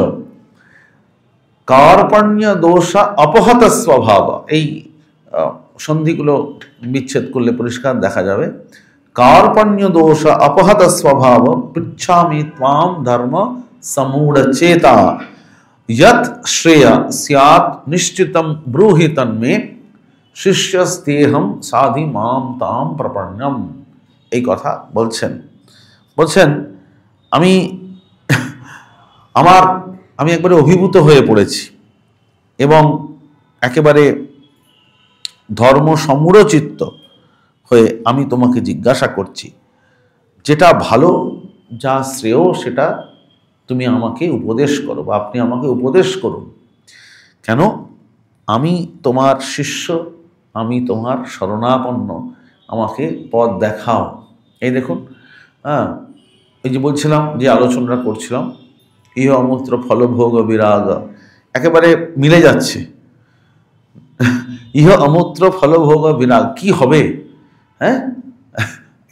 কার্পণ্য দোষা অপহত স্বভাব, এই সন্ধিগুলো বিচ্ছেদ করলে পরিষ্কার দেখা যাবে। কার্পণ্য দোষ অপহত স্বভাব পৃচ্ছামি ত্বাম ধর্ম সমূঢ় চেতা যৎ শ্রেয় স্যাৎ নিশ্চিতম ব্রূহি তন্মে শিষ্যস্তেহম সাধি মাম তাম প্রপন্নম। এই কথা বলছেন আমি একবারে অভিভূত হয়ে পড়েছি এবং একেবারে ধর্ম সমূঢ়চিত্ত হয়ে আমি তোমাকে জিজ্ঞাসা করছি, যেটা ভালো, যা শ্রেয়, সেটা তুমি আমাকে উপদেশ করো, বা আপনি আমাকে উপদেশ করুন। কেন? আমি তোমার শিষ্য, আমি তোমার শরণাপন্ন, আমাকে পথ দেখাও। এই দেখুন, এই যে বলছিলাম, যে আলোচনা করছিলাম, ইহ অমূত্র ফলভোগ বিরাগ, একেবারে মিলে যাচ্ছে। ইহ অমূত্র ফলভোগ বিরাগ কি হবে? হ্যাঁ,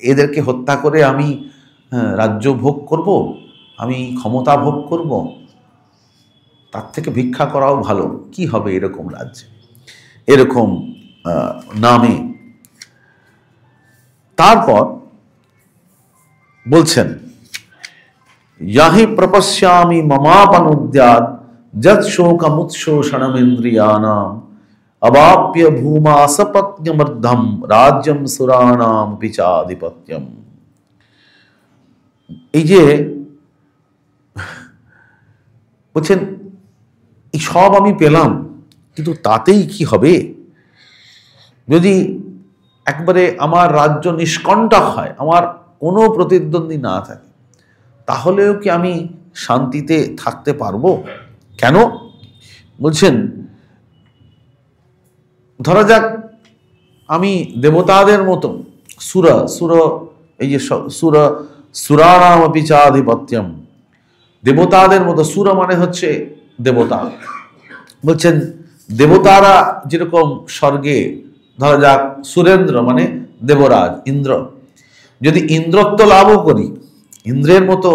এদেরকে হত্যা করে আমি রাজ্য ভোগ করব, আমি ক্ষমতা ভোগ করব, তার থেকে ভিক্ষা করাও ভালো। কি হবে এরকম রাজ্যে, এরকম নামে? তারপর বলছেন ইয়াহি প্রপশ্যামি মমাপনুদ্যাৎ যৎ শোকমুৎশোষণমিন্দ্রিয়ানাম অবাপ্য ভূমা সপত্নমর্ধম রাজ্যম সুরাণাম পিচাধিপত্যম। এই যে বলছেন, এই সব আমি পেলাম, কিন্তু তাতেই কি হবে? যদি একবারে আমার রাজ্য নিষ্কণ্টক হয়, আমার কোনো প্রতিদ্বন্দ্বী না থাকে, তাহলেও কি আমি শান্তিতে থাকতে পারবো? কেন? বলছেন, ধরা যাক আমি দেবতাদের মতো এই যে সুরাণাম পিচাধিপত্যম, দেবতাদের মতো, সুর মানে হচ্ছে দেবতা। বলছেন দেবতারা যেরকম স্বর্গে, ধরা যাক সুরেন্দ্র মানে দেবরাজ ইন্দ্র, যদি ইন্দ্রত্ব লাভও করি, ইন্দ্রের মতো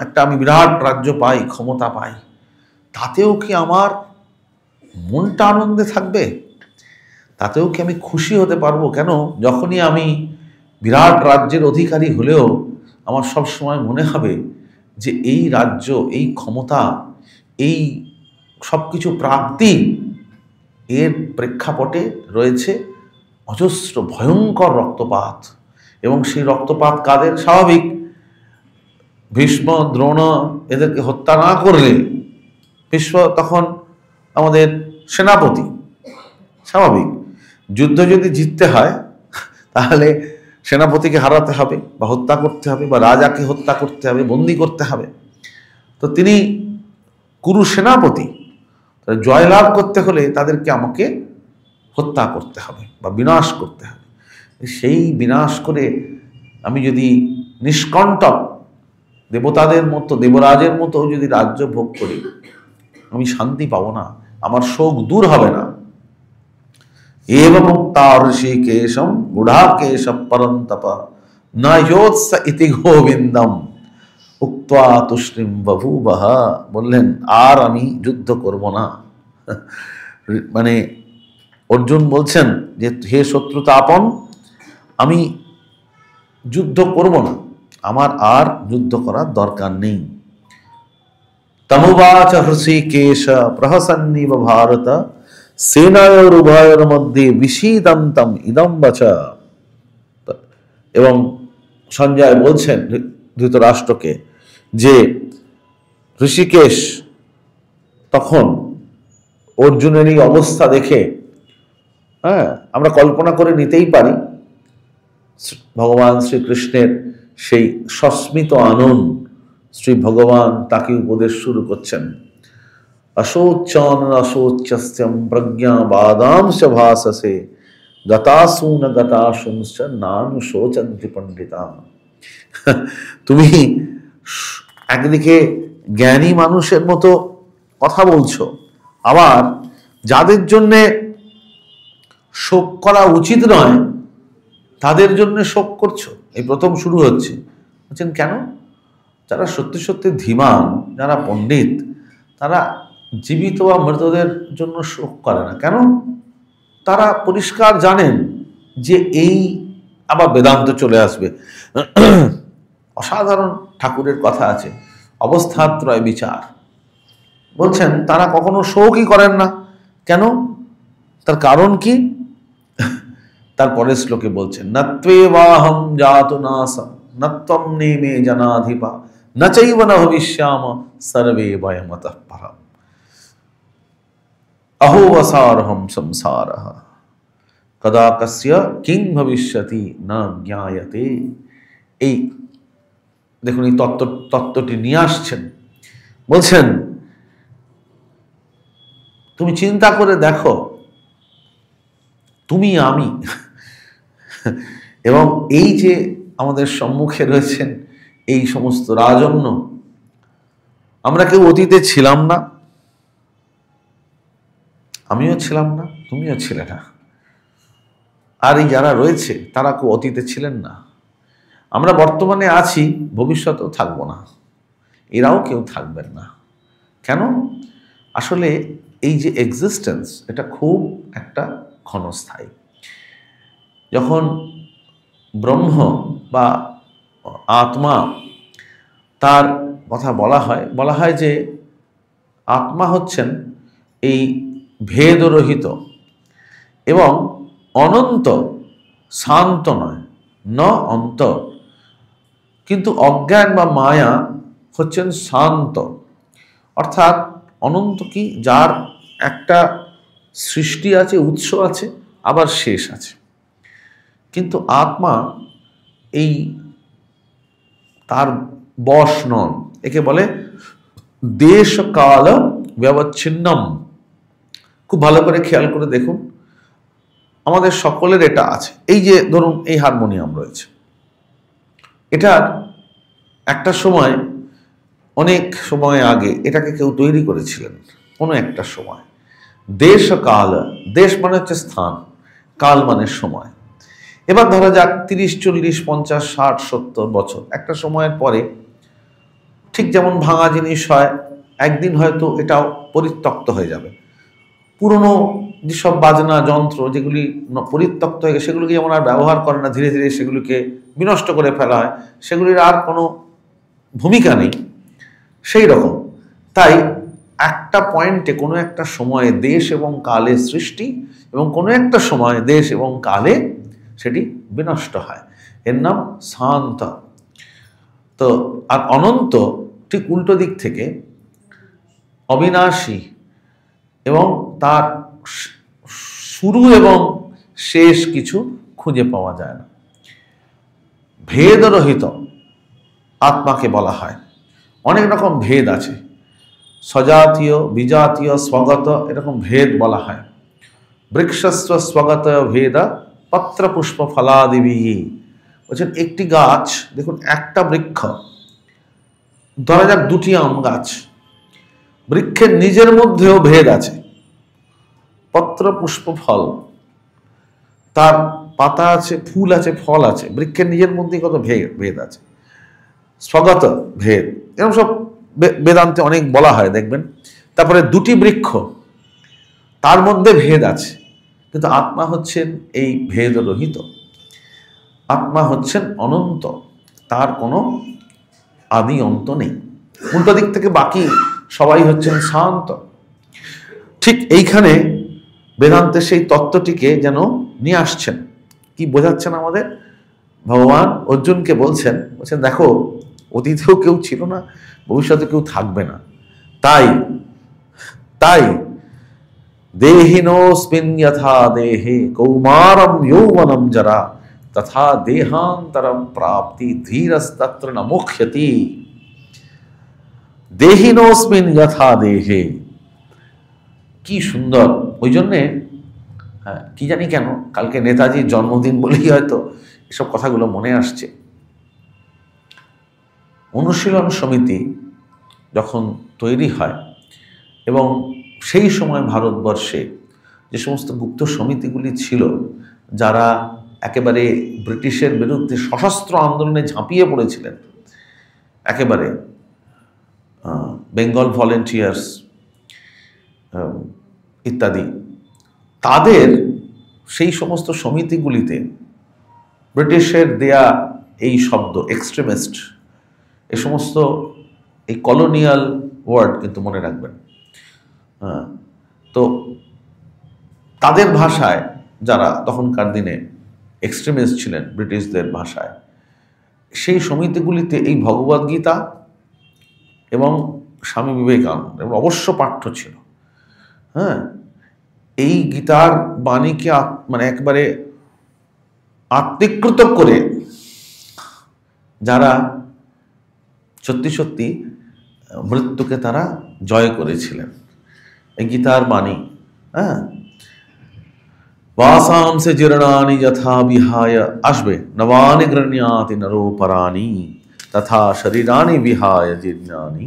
একটা আমি বিরাট রাজ্য পাই, ক্ষমতা পাই, তাতেও কি আমার মনটা আনন্দে থাকবে? তাতেও কি আমি খুশি হতে পারবো? কেন? যখনই আমি বিরাট রাজ্যের অধিকারী হলেও আমার সব সময় মনে হবে যে এই রাজ্য, এই ক্ষমতা, এই সব কিছু প্রাপ্তি, এর প্রেক্ষাপটে রয়েছে অজস্র ভয়ঙ্কর রক্তপাত। এবং সেই রক্তপাত কাদের? স্বাভাবিক, ভীষ্ম দ্রোণ এদেরকে হত্যা না করলে, ভীষ্ম তখন আমাদের সেনাপতি, স্বাভাবিক যুদ্ধ যদি জিততে হয় তাহলে সেনাপতিকে হারাতে হবে, বা হত্যা করতে হবে, বা রাজাকে হত্যা করতে হবে, বন্দি করতে হবে। তো তিনি কুরু সেনাপতি, জয়লাভ করতে হলে তাদেরকে আমাকে হত্যা করতে হবে বা বিনাশ করতে হবে। সেই বিনাশ করে আমি যদি নিষ্কণ্টক দেবতাদের মতো, দেবরাজের মতো যদি রাজ্য ভোগ করি, আমি শান্তি পাবো না, আমার শোক দূর হবে না। एवमुक्ता ऋषिकेशम गुढ़ाकेश परंतप न योत्स इति गोविंदम उक्त्वा तुष्णिम बभूवः। বললেন আর আমি যুদ্ধ করব না। মানে অর্জুন বলছেন যে হে শত্রুতাপন, আমি যুদ্ধ করব না, আমার আর যুদ্ধ করার দরকার নেই। তমুবাচ হৃষিকেশ প্রহসন্নিব ভারত সেনায়োরুভয়োর মধ্যে বিষীদন্তম ইদম বচ। এবং সঞ্জয় বলছেন ধৃতরাষ্ট্রকে যে ঋষিকেশ তখন অর্জুনের এই অবস্থা দেখে, আমরা কল্পনা করে নিতেই পারি ভগবান শ্রীকৃষ্ণের সেই সস্মিত আনন্দ। শ্রী ভগবান তাকে উপদেশ শুরু করছেন, অশোচন অশোচ্যস্যম প্রজ্ঞা বাদাংশ ভাসসে গতাসুন গতাসুংশ নানুশোচন্তি পণ্ডিতা। তুমি একদিকে জ্ঞানী মানুষের মতো কথা বলছো, আবার যাদের জন্যে শোক করা উচিত নয় তাদের জন্য শোক করছো। এই প্রথম শুরু হচ্ছে। বলছেন কেন? যারা সত্যি সত্যি ধীমান, যারা পণ্ডিত, তারা জীবিত বা মৃতদের জন্য শোক করে না। কেন? তারা পরিষ্কার জানেন যে এই আবার বেদান্ত চলে আসবে। অসাধারণ ঠাকুরের কথা আছে, অবস্থাত্রয় বিচার। বলছেন তারা কখনো শোকই করেন না। কেন? তার কারণ কি? তার পরের শ্লোকে বলছেন, নত্বেবাহম জাতু নাসম নত্বম নেমে জনাধিপা নচৈব ন ভবিষ্যাম সর্বে বয়মতঃ পরম অহোবসারহম সংসারঃ কদা কস্য কিং ভবিষ্যতি না জ্ঞায়তে। এই দেখুন, এই তত্ত্বটি নিয়ে আসছেন। বলছেন তুমি চিন্তা করে দেখো, তুমি আমি এবং এই যে আমাদের সম্মুখে রয়েছেন এই সমস্ত রাজন্য, আমরা কেউ অতীতে ছিলাম না। আমিও ছিলাম না, তুমিও ছিলে না। আর এই যারা রয়েছে তারা কেউ অতীতে ছিলেন না। আমরা বর্তমানে আছি, ভবিষ্যতেও থাকবো না, এরাও কেউ থাকবেন না। কেন? আসলে এই যে এক্সিস্টেন্স, এটা খুব একটা ক্ষণস্থায়ী। যখন ব্রহ্ম বা আত্মা তার কথা বলা হয় যে আত্মা হচ্ছেন এই ভেদরহিত এবং অনন্ত, শান্ত নয়, ন অন্ত। কিন্তু অজ্ঞান বা মায়া হচ্ছেন শান্ত, অর্থাৎ অনন্ত কি, যার একটা সৃষ্টি আছে, উৎস আছে, আবার শেষ আছে। কিন্তু আত্মা এই তার বশ নন। একে বলে দেশ কাল ব্যবচ্ছিন্নম। খুব ভালো করে খেয়াল করে দেখুন, আমাদের সকলের এটা আছে। এই যে ধরুন এই হারমোনিয়াম রয়েছে, এটার একটা সময়, অনেক সময় আগে এটাকে কেউ তৈরি করেছিলেন, কোনো একটা সময়। দেশ কাল, দেশ মানে হচ্ছে স্থান, কাল মানে সময়। এবার ধরা যাক 30, 40, 50, 60, 70 বছর, একটা সময়ের পরে ঠিক যেমন ভাঙা জিনিস হয়, একদিন হয়তো এটাও পরিত্যক্ত হয়ে যাবে। পুরনো যেসব বাজনা যন্ত্র যেগুলি পরিত্যক্ত হয়ে গেছে, সেগুলিকে যেমন আর ব্যবহার করে না, ধীরে ধীরে সেগুলিকে বিনষ্ট করে ফেলা হয়, সেগুলির আর কোনো ভূমিকা নেই। সেই রকম, তাই একটা পয়েন্টে, কোনো একটা সময়ে দেশ এবং কালে সৃষ্টি, এবং কোনো একটা সময়ে দেশ এবং কালে সেটি বিনষ্ট হয়। এর নাম শান্ত। তো আর অনন্ত ঠিক উল্টো দিক থেকে অবিনাশী, এবং তার শুরু এবং শেষ কিছু খুঁজে পাওয়া যায় না। ভেদরহিত আত্মাকে বলা হয়। অনেক রকম ভেদ আছে, স্বজাতীয়, বিজাতীয়, স্বগত, এরকম ভেদ বলা হয়। বৃক্ষস্ব স্বগত ভেদ পত্র পুষ্প ফলাদিবি। বলছেন একটি গাছ, দেখুন একটা বৃক্ষ, ধরা যাক 2টি আম গাছ, বৃক্ষের নিজের মধ্যেও ভেদ আছে। পত্র পুষ্প ফল, তার পাতা আছে, ফুল আছে, ফল আছে, বৃক্ষের নিজের মধ্যে কত ভেদ আছে। স্বগত ভেদ, এরকম সব বেদান্তে অনেক বলা হয়, দেখবেন। তারপরে 2টি বৃক্ষ, তার মধ্যে ভেদ আছে, কিন্তু আত্মা হচ্ছেন এই ভেদরহিত, আত্মা হচ্ছেন অনন্ত, তার কোনো আদি অন্ত নেই। উল্টো দিক থেকে বাকি সবাই হচ্ছেন শান্ত। ঠিক এইখানে বেদান্তের সেই তত্ত্বটিকে যেন নিয়ে আসছেন। কি বোঝাচ্ছেন আমাদের? ভগবান অর্জুনকে বলছেন দেখো, অতীতেও কেউ ছিল না, ভবিষ্যতে কেউ থাকবে না। তাই তাই দেহিনোস্মিন যথা দেহে কৌমারম যৌবনম জরা তথা দেহান্তরম প্রাপ্তি ধীরস্তত্র ন মুখ্যতি। দেহিনোস্মিন যথা দেহে, কি সুন্দর। ওই জন্যে কি জানি কেন কালকে নেতাজির জন্মদিন বলেই হয়তো এসব কথাগুলো মনে আসছে। অনুশীলন সমিতি যখন তৈরি হয় এবং সেই সময় ভারতবর্ষে যে সমস্ত গুপ্ত সমিতিগুলি ছিল, যারা একেবারে ব্রিটিশের বিরুদ্ধে সশস্ত্র আন্দোলনে ঝাঁপিয়ে পড়েছিলেন, একেবারে বেঙ্গল ভলেন্টিয়ার্স ইত্যাদি, তাদের সেই সমস্ত সমিতিগুলিতে ব্রিটিশের দেয়া এই শব্দ এক্সট্রিমিস্ট, এ সমস্ত এই কলোনিয়াল ওয়ার্ড কিন্তু মনে রাখবেন। তো তাদের ভাষায় যারা তখনকার দিনে এক্সট্রিমিস্ট ছিলেন ব্রিটিশদের ভাষায়, সেই সমিতিগুলিতে এই ভগবদ্গীতা এবং স্বামী বিবেকানন্দ এবং অবশ্য পাঠ্য ছিল। এই গীতার বাণীকে মানে একবারে আত্মীকৃত করে যারা সত্যি সত্যি মৃত্যুকে তারা জয় করেছিলেন, এই গীতার বাণী। वासांसि जीर्णानि यथा विहाय আসবে নবানি গৃহ্ণাতি নরোপরাণি তথা শরীরানি বিহায় জীর্ণানি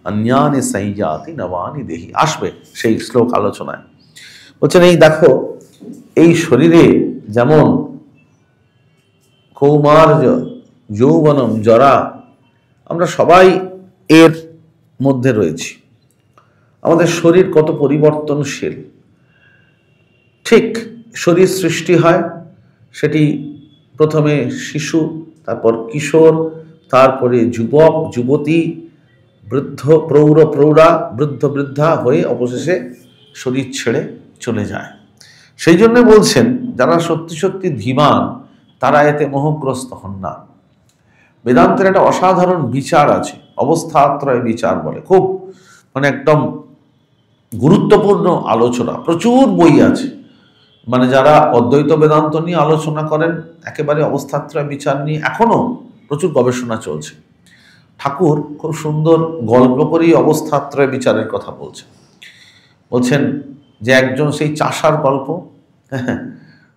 অন্যানি সংযাতি নবানি দেহি। আসবে সেই শ্লোক আলোচনায়। বলছেন এই দেখো, এই শরীরে যেমন কৌমার্য যৌবনম জরা, আমরা সবাই এর মধ্যে রয়েছি। আমাদের শরীর কত পরিবর্তনশীল। ঠিক শরীর সৃষ্টি হয়, সেটি প্রথমে শিশু, তারপর কিশোর, তারপরে যুবক যুবতী, বৃদ্ধ প্রৌঢ় প্রৌঢ়া, বৃদ্ধ বৃদ্ধা হয়ে অবশেষে শরীর ছেড়ে চলে যায়। সেই জন্য বলছেন যারা সত্যি সত্যি ধীমান তারা এতে মোহগ্রস্ত হন না। বেদান্তের একটা অসাধারণ বিচার আছে, অবস্থাত্রয় বিচার বলে, খুব মানে একদম গুরুত্বপূর্ণ আলোচনা, প্রচুর বই আছে। মানে যারা অদ্বৈত বেদান্ত নিয়ে আলোচনা করেন, একেবারে অবস্থাত্রয় বিচার নিয়ে এখনো প্রচুর গবেষণা চলছে। ঠাকুর খুব সুন্দর গল্প করেই অবস্থাত্রয় বিচারের কথা বলছেন যে একজন সেই চাষার গল্প,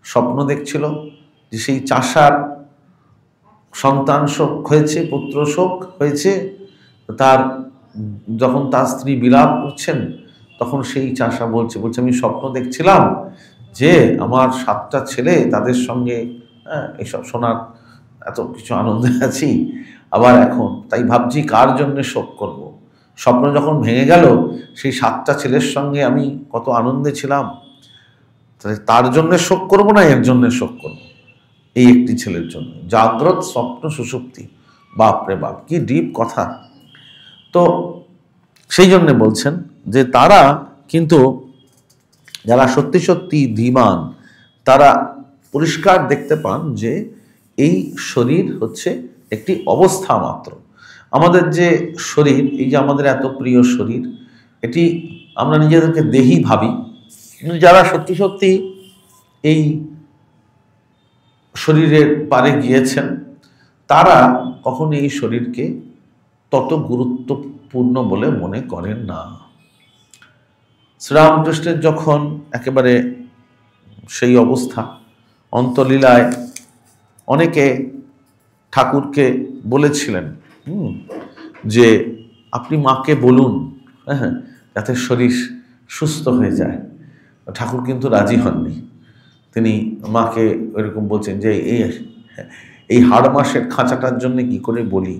স্বপ্ন দেখছিল যে সেই চাষার সন্তান শোক হয়েছে, পুত্র শোক হয়েছে। তার যখন তার স্ত্রী বিলাপ করছেন, তখন সেই চাষা বলছে আমি স্বপ্ন দেখছিলাম যে আমার 7টা ছেলে, তাদের সঙ্গে এইসব শোনার এত কিছু আনন্দে আছি, আবার এখন তাই ভাবছি কার জন্যে শোক করব। স্বপ্ন যখন ভেঙে গেল, সেই 7টা ছেলের সঙ্গে আমি কত আনন্দে ছিলাম, তার জন্যে শোক করব না এর জন্যে শোক করব, এই একটি ছেলের জন্য। জাগ্রত স্বপ্ন সুষুপ্তি, বাপরে বাপ কি ডিপ কথা। তো সেই জন্যে বলছেন যে তারা কিন্তু যারা সত্যি সত্যি ধীমান, তারা পরিষ্কার দেখতে পান যে এই শরীর হচ্ছে একটি অবস্থা মাত্র। আমাদের যে শরীর, এই যে আমাদের এত প্রিয় শরীর, এটি আমরা নিজেদেরকে দেহি ভাবি। যারা সত্যি সত্যি এই শরীরের পারে গিয়েছেন, তারা কখনো এই শরীরকে তত গুরুত্বপূর্ণ বলে মনে করেন না। শ্রীরামকৃষ্ণের যখন একেবারে সেই অবস্থা, অন্তলীলায় অনেকে ঠাকুরকে বলেছিলেন যে আপনি মাকে বলুন যাতে শরীর সুস্থ হয়ে যায়। ঠাকুর কিন্তু রাজি হননি। তিনি মাকে এরকম বলছেন যে এই হাড় মাসের খাঁচাটার জন্য কি করে বলি,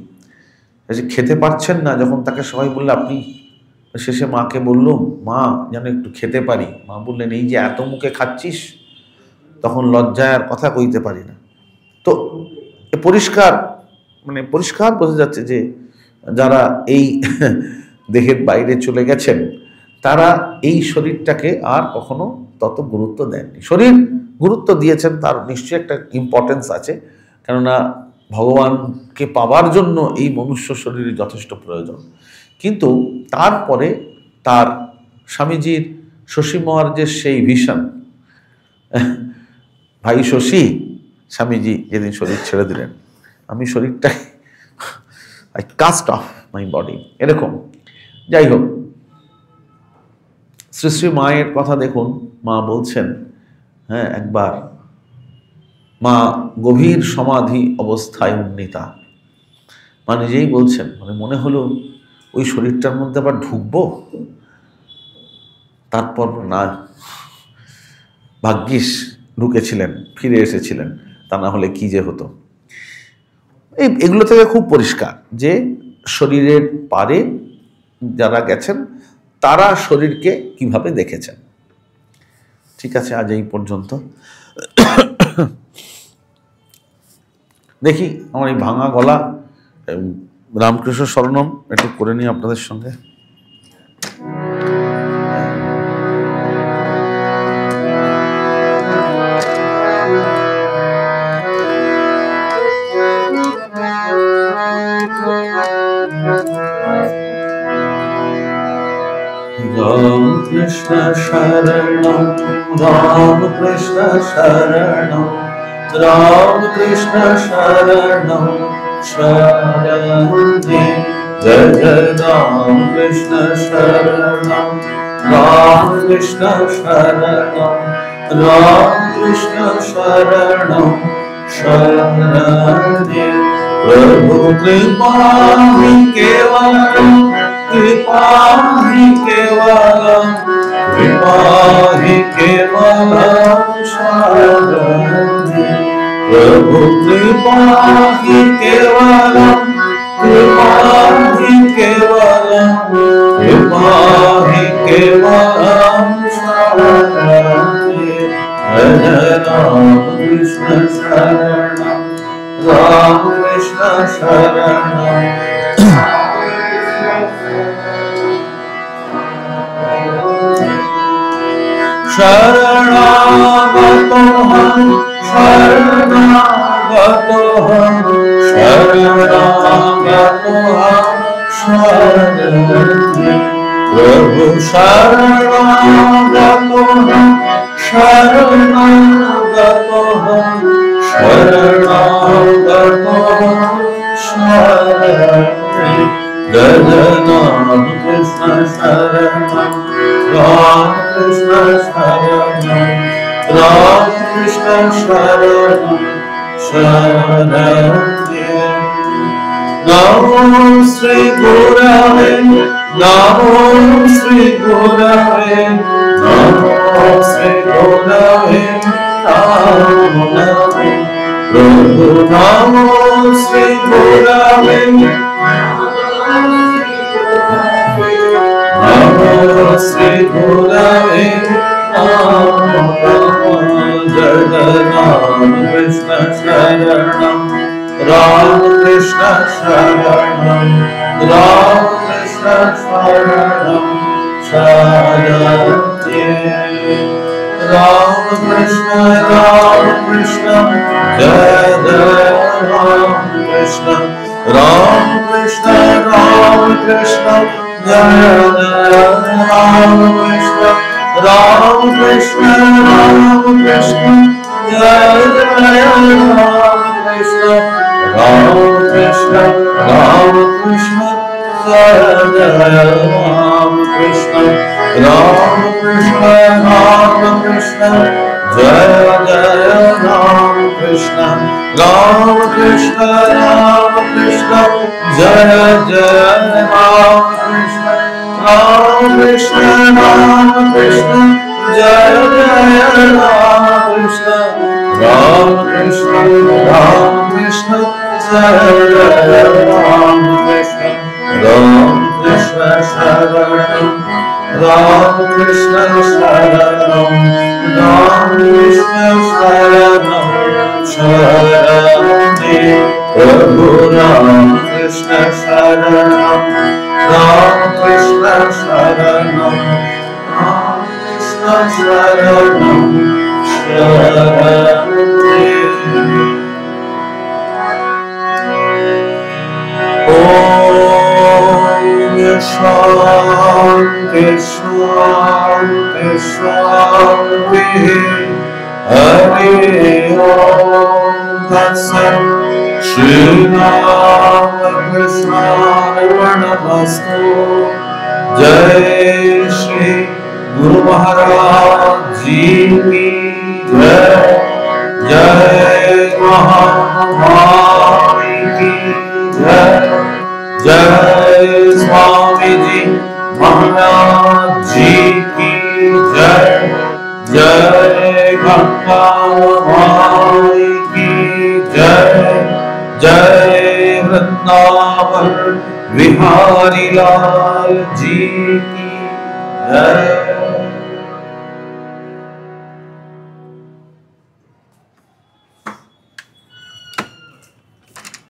খেতে পারছেন না। যখন তাকে সবাই বললে আপনি, শেষে মাকে বললুম মা যেন একটু খেতে পারি। মা বললেন এই যে এত মুখে খাচ্ছিস, তখন লজ্জায় আর কথা কইতে পারি না। তো পরিষ্কার পরিষ্কার বোঝা যাচ্ছে যে যারা এই দেহের বাইরে চলে গেছেন তারা এই শরীরটাকে আর কখনো তত গুরুত্ব দেননি। শরীর গুরুত্ব দিয়েছেন, তার নিশ্চয়ই একটা ইম্পর্টেন্স আছে, কেননা ভগবানকে পাওয়ার জন্য এই মনুষ্য শরীরের যথেষ্ট প্রয়োজন। কিন্তু তারপরে তার স্বামীজির শশী মহারাজের সেই ভিশন, ভাই শশী, স্বামীজি যেদিন শরীর ছেড়ে দিলেন, আমি শরীরটা I cast off my body, এরকম। যাই হোক, শ্রী শ্রী মায়ের কথা দেখুন, মা বলছেন, হ্যাঁ, একবার মা গভীর সমাধি অবস্থায় উন্নীতা, মা নিজেই বলছেন, মনে হলো ওই শরীরটার মধ্যে আবার ঢুকবো, তারপর না, ভাগ্যিস ঢুকেছিলেন, ফিরে এসেছিলেন, তা না হলে কি যে হতো। এগুলো থেকে খুব পরিষ্কার যে শরীরের পারে যারা গেছেন তারা শরীরকে কিভাবে দেখেছেন। ঠিক আছে, আজ এই পর্যন্ত। দেখি আমার এই ভাঙা গলা রামকৃষ্ণ শরণম একটু করে নিই আপনাদের সঙ্গে। রাম কৃষ্ণ শরণম, রাম কৃষ্ণ শরণম, রাম কৃষ্ণ শরণম শরণে, জয় জয় রাম কৃষ্ণ শরণম, রাম কৃষ্ণ শরণম, রাম কৃষ্ণ শরণম শরণে। প্রভু কৃপা হি কেবলম, कृपा ही केवलम, कृपा ही केवलम शरणे। प्रभु कृपा ही केवलम, कृपा ही केवलम, कृपा ही केवलम शरणे। जय राम कृष्ण शरणम, राम कृष्ण शरणम, शरणागतोऽहं शरणागतोऽहं शरणागतोऽहं शरणे। प्रभु शरणागतोऽहं शरणागतोऽहं शरणागतोऽहं शरणे। जय जय राम कृष्ण शरणम, राम कृष्ण शरणम, राम कृष्ण शरणम शरणे। नमो श्री गुरवे, नमो श्री गुरवे, नमो श्री गुरवे, नमो नमो। प्रभु नमो श्री गुरवे, नमो श्री गुरवे, नमो नमो। जय जय राम कृष्ण शरणम, राम कृष्ण शरणम, राम कृष्ण शरणम शरणे। राम कृष्ण जय जय राम कृष्ण, राम कृष्ण जय जय राम कृष्ण, राम कृष्ण जय जय राम कृष्ण, राम कृष्ण जय जय राम कृष्ण, राम कृष्ण जय जय राम कृष्ण, राम कृष्ण जय जय राम कृष्ण, राम कृष्ण जय जय राम कृष्ण, राम कृष्ण जय जय राम कृष्ण। राम कृष्ण शरणम, Ram Krishna Sharanam, Ram Krishna Sharanam, Sharanam Prabhu Ram Krishna Sharanam, Ram Krishna Sharanam, Ram Krishna Sharanam, Sharanam. Shanti Shanti Shanti Hari Om Tat Sat Shri Ramakrishna Arpanamastu Jai Shri Guru Maharaj Ji Ki Jai Jai Mahamani Ki Jai Jai Swami Ji Maharaj Ji Ki Jai Jai Ganga Mai Ki Jai Jai Vrindavan Vihari Lal Ji Ki Jai।